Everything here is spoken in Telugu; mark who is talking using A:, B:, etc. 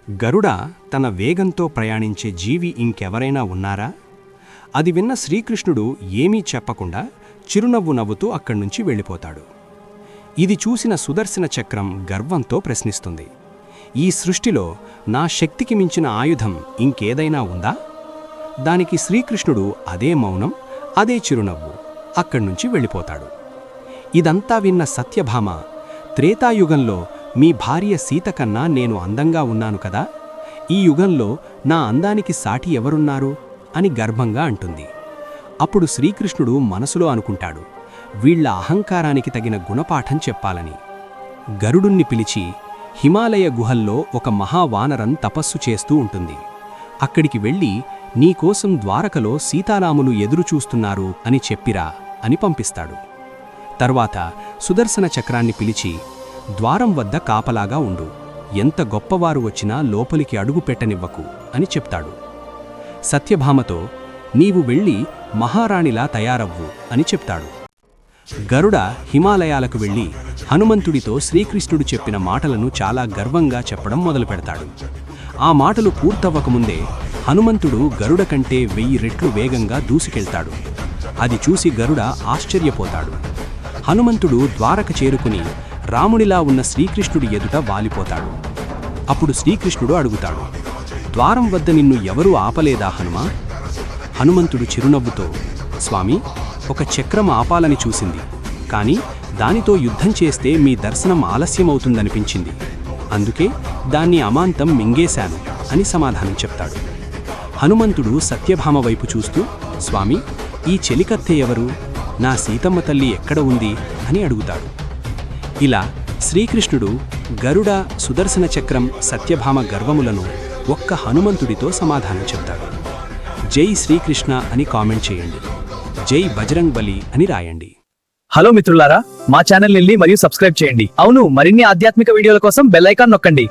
A: గరుడ తన వేగంతో ప్రయాణించే జీవి ఇంకెవరైనా ఉన్నారా? అది విన్న శ్రీకృష్ణుడు ఏమీ చెప్పకుండా చిరునవ్వు నవ్వుతూ అక్కడ్నుంచి వెళ్ళిపోతాడు. ఇది చూసిన సుదర్శన చక్రం గర్వంతో ప్రశ్నిస్తుంది, ఈ సృష్టిలో నా శక్తికి మించిన ఆయుధం ఇంకేదైనా ఉందా? దానికి శ్రీకృష్ణుడు అదే మౌనం, అదే చిరునవ్వు, అక్కడ్నుంచి వెళ్ళిపోతాడు. ఇదంతా విన్న సత్యభామ, త్రేతాయుగంలో మీ భార్య సీత కన్నా నేను అందంగా ఉన్నాను కదా, ఈ యుగంలో నా అందానికి సాటి ఎవరున్నారు అని గర్భంగా అంటుంది. అప్పుడు శ్రీకృష్ణుడు మనసులో అనుకుంటాడు, వీళ్ల అహంకారానికి తగిన గుణపాఠం చెప్పాలని. గరుడుణ్ణి పిలిచి, హిమాలయ గుహల్లో ఒక మహావానరం తపస్సు చేస్తూ ఉంటుంది, అక్కడికి వెళ్ళి నీకోసం ద్వారకలో సీతారాములు ఎదురుచూస్తున్నారు అని చెప్పిరా అని పంపిస్తాడు. తర్వాత సుదర్శన చక్రాన్ని పిలిచి, ద్వారం వద్ద కాపలాగా ఉండు, ఎంత గొప్పవారు వచ్చినా లోపలికి అడుగు పెట్టనివ్వకు అని చెప్తాడు. సత్యభామతో, నీవు వెళ్ళి మహారాణిలా తయారవ్వు అని చెప్తాడు. గరుడ హిమాలయాలకు వెళ్ళి హనుమంతుడితో శ్రీకృష్ణుడు చెప్పిన మాటలను చాలా గర్వంగా చెప్పడం మొదలుపెడతాడు. ఆ మాటలు పూర్తవ్వకముందే హనుమంతుడు గరుడ కంటే 1000 రెట్లు వేగంగా దూసుకెళ్తాడు. అది చూసి గరుడ ఆశ్చర్యపోతాడు. హనుమంతుడు ద్వారక చేరుకుని రాముడిలా ఉన్న శ్రీకృష్ణుడి ఎదుట వాలిపోతాడు. అప్పుడు శ్రీకృష్ణుడు అడుగుతాడు, ద్వారం వద్ద నిన్ను ఎవరూ ఆపలేదా హనుమా? హనుమంతుడు చిరునవ్వుతో, స్వామి, ఒక చక్రం ఆపాలని చూసింది, కానీ దానితో యుద్ధం చేస్తే మీ దర్శనం ఆలస్యమవుతుందనిపించింది, అందుకే దాన్ని అమాంతం మింగేశాను అని సమాధానం చెప్తాడు. హనుమంతుడు సత్యభామ వైపు చూస్తూ, స్వామి, ఈ చెలికత్తె ఎవరు? నా సీతమ్మ తల్లి ఎక్కడ ఉంది అని అడుగుతాడు. ఇలా శ్రీకృష్ణుడు గరుడ, సుదర్శన చక్రం, సత్యభామ గర్వములను ఒక్క హనుమంతుడితో సమాధానం చెప్తాడు. జై శ్రీకృష్ణ అని కామెంట్ చేయండి, జై బజరంగ్ బలి అని రాయండి.
B: హలో మిత్రులారా, మా ఛానల్ ని మరియు సబ్స్క్రైబ్ చేయండి. అవును, మరిన్ని ఆధ్యాత్మిక వీడియోల కోసం బెల్ ఐకాన్ నొక్కండి.